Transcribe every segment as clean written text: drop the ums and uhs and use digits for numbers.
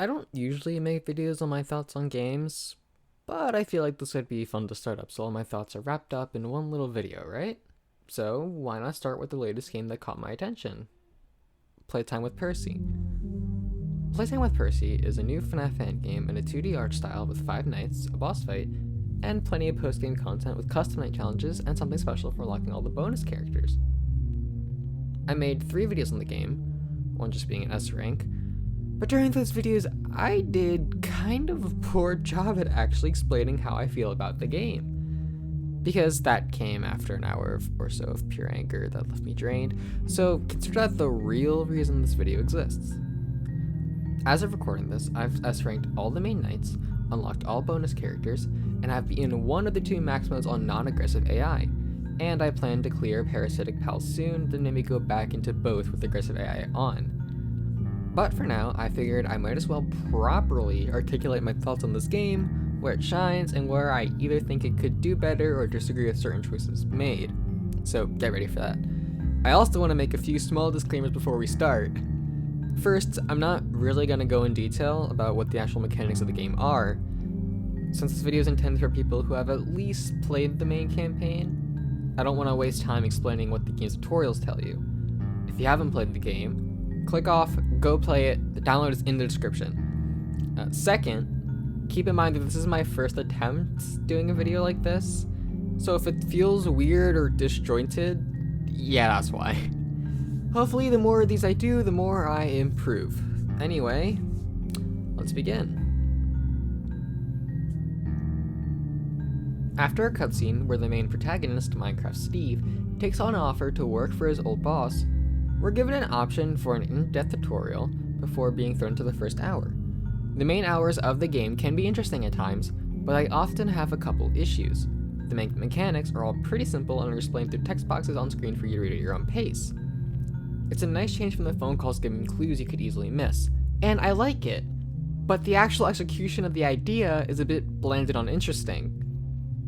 I don't usually make videos on my thoughts on games, but I feel like this would be fun to start up so all my thoughts are wrapped up in one little video, right? So why not start with the latest game that caught my attention? Playtime with Percy. Playtime with Percy is a new FNAF fan game in a 2D art style with 5 nights, a boss fight, and plenty of post-game content with custom night challenges and something special for unlocking all the bonus characters. I made 3 videos on the game, one just being an S rank, but during those videos I did kind of a poor job at actually explaining how I feel about the game, because that came after an hour or so of pure anger that left me drained, so consider that the real reason this video exists. As of recording this, I've S-ranked all the main knights, unlocked all bonus characters, and I've beaten one of the 2 max modes on non-aggressive AI, and I plan to clear Parasitic Pal soon, then maybe go back into both with aggressive AI on. But for now, I figured I might as well properly articulate my thoughts on this game, where it shines, and where I either think it could do better or disagree with certain choices made. So get ready for that. I also want to make a few small disclaimers before we start. First, I'm not really going to go in detail about what the actual mechanics of the game are, since this video is intended for people who have at least played the main campaign. I don't want to waste time explaining what the game's tutorials tell you. If you haven't played the game, click off, go play it, the download is in the description. Second, keep in mind that this is my first attempt doing a video like this, so if it feels weird or disjointed, yeah, that's why. Hopefully the more of these I do, the more I improve. Anyway, let's begin. After a cutscene where the main protagonist, Minecraft Steve, takes on an offer to work for his old boss, we're given an option for an in-depth tutorial before being thrown to the first hour. The main hours of the game can be interesting at times, but I often have a couple issues. The main mechanics are all pretty simple and are explained through text boxes on screen for you to read at your own pace. It's a nice change from the phone calls giving clues you could easily miss, and I like it, but the actual execution of the idea is a bit bland and uninteresting.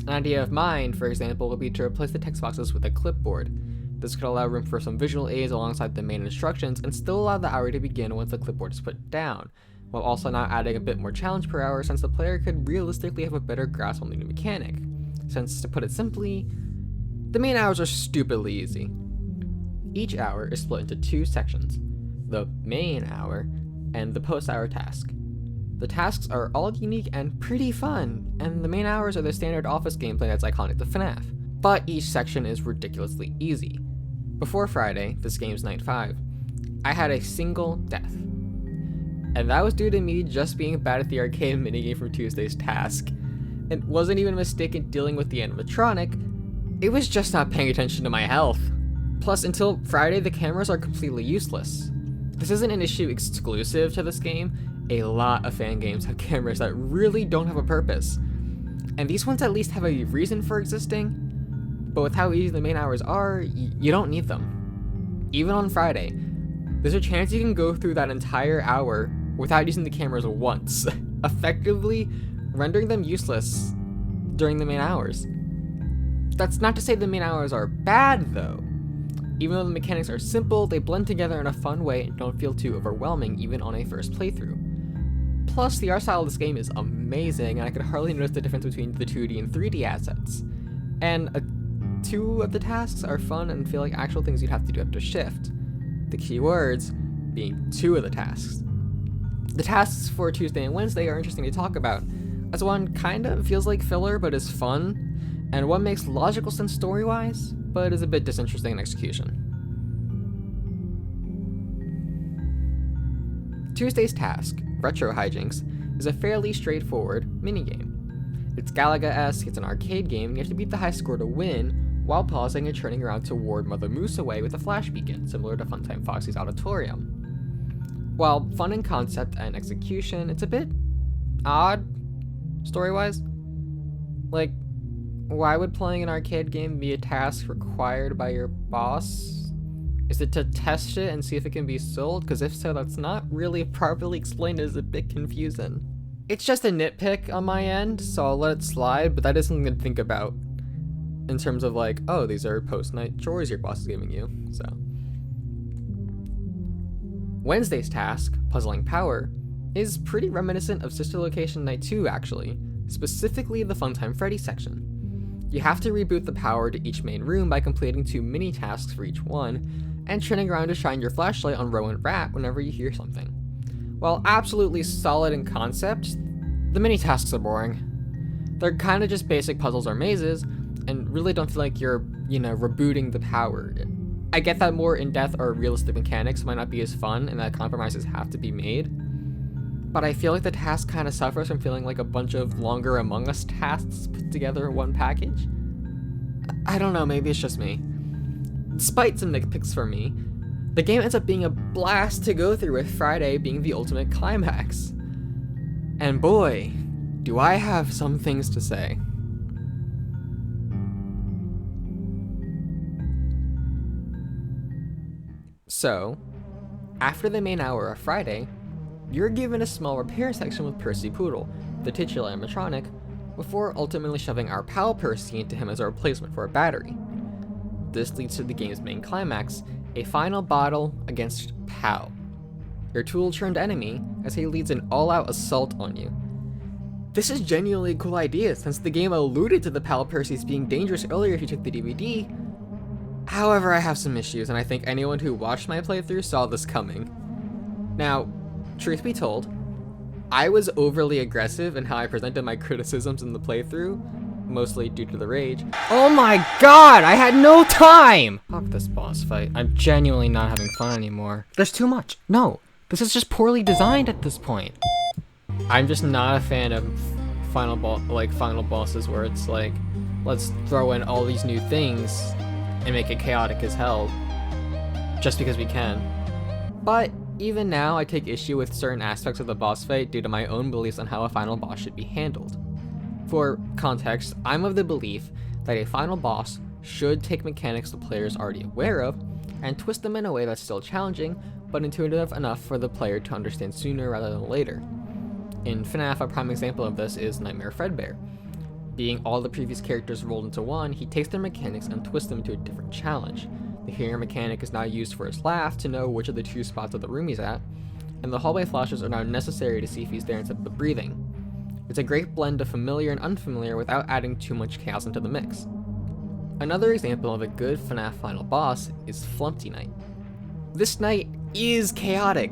An idea of mine, for example, would be to replace the text boxes with a clipboard. This could allow room for some visual aids alongside the main instructions and still allow the hour to begin once the clipboard is put down, while also not adding a bit more challenge per hour since the player could realistically have a better grasp on the new mechanic. Since, to put it simply, the main hours are stupidly easy. Each hour is split into 2 sections, the main hour and the post-hour task. The tasks are all unique and pretty fun, and the main hours are the standard office gameplay that's iconic to FNAF, but each section is ridiculously easy. Before Friday, this game's night 5, I had a single death, and that was due to me just being bad at the arcade minigame from Tuesday's task. It wasn't even a mistake in dealing with the animatronic, it was just not paying attention to my health. Plus, until Friday, the cameras are completely useless. This isn't an issue exclusive to this game. A lot of fan games have cameras that really don't have a purpose. And these ones at least have a reason for existing, but with how easy the main hours are, you don't need them. Even on Friday, there's a chance you can go through that entire hour without using the cameras once, effectively rendering them useless during the main hours. That's not to say the main hours are bad though. Even though the mechanics are simple, they blend together in a fun way and don't feel too overwhelming even on a first playthrough. Plus, the art style of this game is amazing, and I could hardly notice the difference between the 2D and 3D assets. And 2 of the tasks are fun and feel like actual things you'd have to do after shift. The key words being 2 of the tasks. The tasks for Tuesday and Wednesday are interesting to talk about, as one kind of feels like filler but is fun, and one makes logical sense story-wise, but is a bit disinteresting in execution. Tuesday's task, Retro Hijinks, is a fairly straightforward minigame. It's Galaga-esque, it's an arcade game, and you have to beat the high score to win, while pausing and turning around to ward Mother Moose away with a flash beacon, similar to Funtime Foxy's Auditorium. While fun in concept and execution, it's a bit odd, story-wise. Like, why would playing an arcade game be a task required by your boss? Is it to test it and see if it can be sold? Because if so, that's not really properly explained, it's a bit confusing. It's just a nitpick on my end, so I'll let it slide, but that is something to think about in terms of like, oh, these are post-night chores your boss is giving you, so. Wednesday's task, Puzzling Power, is pretty reminiscent of Sister Location Night 2 actually, specifically the Funtime Freddy section. You have to reboot the power to each main room by completing 2 mini tasks for each one, and turning around to shine your flashlight on Rowan Rat whenever you hear something. While absolutely solid in concept, the mini tasks are boring. They're kinda just basic puzzles or mazes, and really don't feel like you're, rebooting the power. I get that more in-depth or realistic mechanics might not be as fun and that compromises have to be made, but I feel like the task kind of suffers from feeling like a bunch of longer Among Us tasks put together in one package. I don't know, maybe it's just me. Despite some nitpicks for me, the game ends up being a blast to go through, with Friday being the ultimate climax. And boy, do I have some things to say. So, after the main hour of Friday, you're given a small repair section with Percy Poodle, the titular animatronic, before ultimately shoving our pal Percy into him as a replacement for a battery. This leads to the game's main climax, a final battle against Pal, your tool-turned enemy, as he leads an all-out assault on you. This is genuinely a cool idea, since the game alluded to the Pal Percys being dangerous earlier if you took the DVD. However, I have some issues, and I think anyone who watched my playthrough saw this coming. Now, truth be told, I was overly aggressive in how I presented my criticisms in the playthrough, mostly due to the rage. Oh my god, I had no time! Fuck this boss fight. I'm genuinely not having fun anymore. There's too much. No, this is just poorly designed at this point. I'm just not a fan of final bosses where it's like, let's throw in all these new things and make it chaotic as hell, just because we can. But even now, I take issue with certain aspects of the boss fight due to my own beliefs on how a final boss should be handled. For context, I'm of the belief that a final boss should take mechanics the player is already aware of and twist them in a way that's still challenging, but intuitive enough for the player to understand sooner rather than later. In FNAF, a prime example of this is Nightmare Fredbear. Being all the previous characters rolled into one, he takes their mechanics and twists them into a different challenge. The hearing mechanic is now used for his laugh to know which of the 2 spots of the room he's at, and the hallway flashes are now necessary to see if he's there instead of the breathing. It's a great blend of familiar and unfamiliar without adding too much chaos into the mix. Another example of a good FNAF final boss is Flumpty Night. This night is chaotic,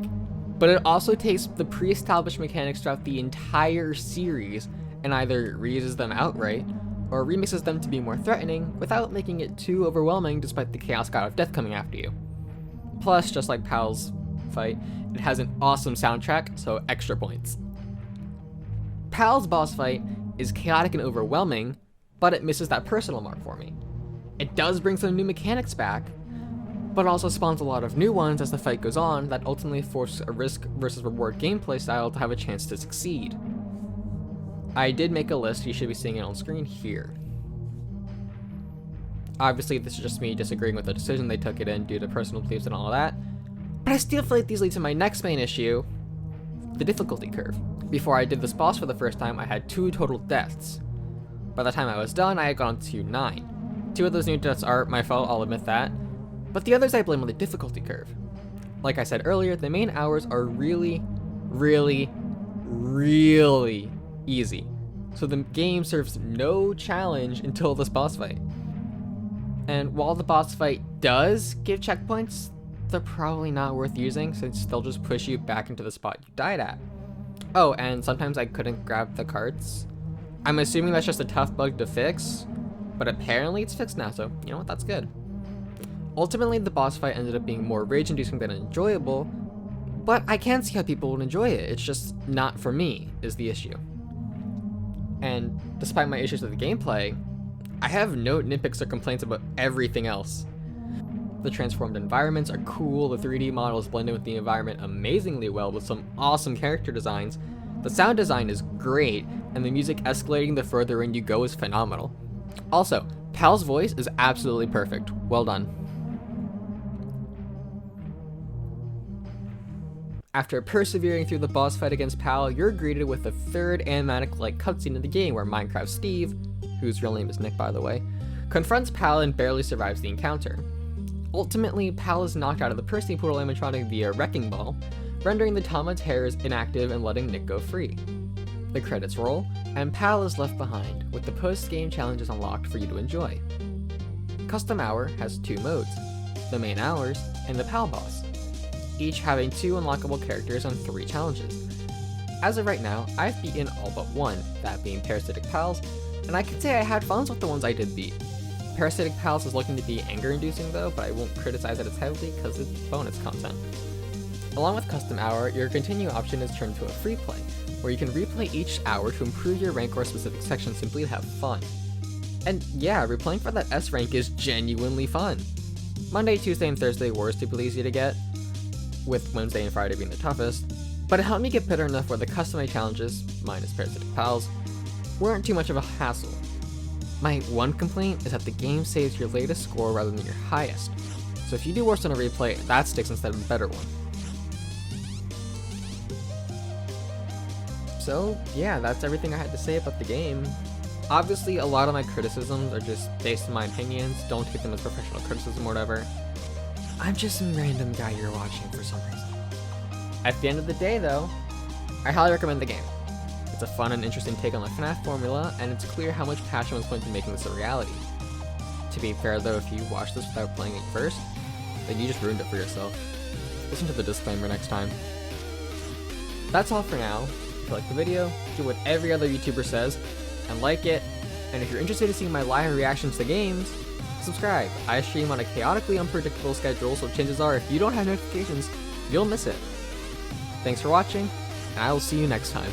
but it also takes the pre-established mechanics throughout the entire series and either reuses them outright, or remixes them to be more threatening without making it too overwhelming despite the Chaos God of Death coming after you. Plus, just like Pal's fight, it has an awesome soundtrack, so extra points. Pal's boss fight is chaotic and overwhelming, but it misses that personal mark for me. It does bring some new mechanics back, but also spawns a lot of new ones as the fight goes on that ultimately force a risk versus reward gameplay style to have a chance to succeed. I did make a list, you should be seeing it on screen here. Obviously, this is just me disagreeing with the decision they took it in due to personal beliefs and all of that, but I still feel like these lead to my next main issue, the difficulty curve. Before I did this boss for the first time, I had 2 total deaths. By the time I was done, I had gone to 9. 2 of those new deaths are my fault, I'll admit that, but the others I blame on the difficulty curve. Like I said earlier, the main hours are really easy, so the game serves no challenge until this boss fight. And while the boss fight does give checkpoints, they're probably not worth using since they'll just push you back into the spot you died at. Oh, and sometimes I couldn't grab the carts. I'm assuming that's just a tough bug to fix, but apparently it's fixed now, so you know what, that's good. Ultimately, the boss fight ended up being more rage-inducing than enjoyable, but I can see how people would enjoy it, it's just not for me, is the issue. And despite my issues with the gameplay, I have no nitpicks or complaints about everything else. The transformed environments are cool, the 3D models blend in with the environment amazingly well with some awesome character designs, the sound design is great, and the music escalating the further in you go is phenomenal. Also, Pal's voice is absolutely perfect. Well done. After persevering through the boss fight against Pal, you're greeted with the third animatic-like cutscene of the game where Minecraft Steve, whose real name is Nick by the way, confronts Pal and barely survives the encounter. Ultimately, Pal is knocked out of the Percy Poodle animatronic via Wrecking Ball, rendering the Tama terrors inactive and letting Nick go free. The credits roll, and Pal is left behind, with the post-game challenges unlocked for you to enjoy. Custom Hour has 2 modes, the main hours and the Pal boss, each having 2 unlockable characters and 3 challenges. As of right now, I've beaten all but 1, that being Parasitic Pals, and I can say I had fun with the ones I did beat. Parasitic Pals is looking to be anger-inducing though, but I won't criticize it as heavily because it's bonus content. Along with Custom Hour, your continue option is turned to a free play, where you can replay each hour to improve your rank or specific section simply to have fun. And yeah, replaying for that S rank is genuinely fun. Monday, Tuesday, and Thursday were stupidly easy to get, with Wednesday and Friday being the toughest, but it helped me get better enough where the custom challenges, minus Parasitic Pals, weren't too much of a hassle. My one complaint is that the game saves your latest score rather than your highest, so if you do worse on a replay, that sticks instead of a better one. So yeah, that's everything I had to say about the game. Obviously, a lot of my criticisms are just based on my opinions, don't take them as professional criticism or whatever. I'm just some random guy you're watching for some reason. At the end of the day though, I highly recommend the game. It's a fun and interesting take on the FNAF formula, and it's clear how much passion was put into making this a reality. To be fair though, if you watch this without playing it first, then you just ruined it for yourself. Listen to the disclaimer next time. That's all for now. If you like the video, do what every other YouTuber says, and like it, and if you're interested in seeing my live reactions to games, subscribe. I stream on a chaotically unpredictable schedule, so chances are if you don't have notifications, you'll miss it. Thanks for watching, and I will see you next time.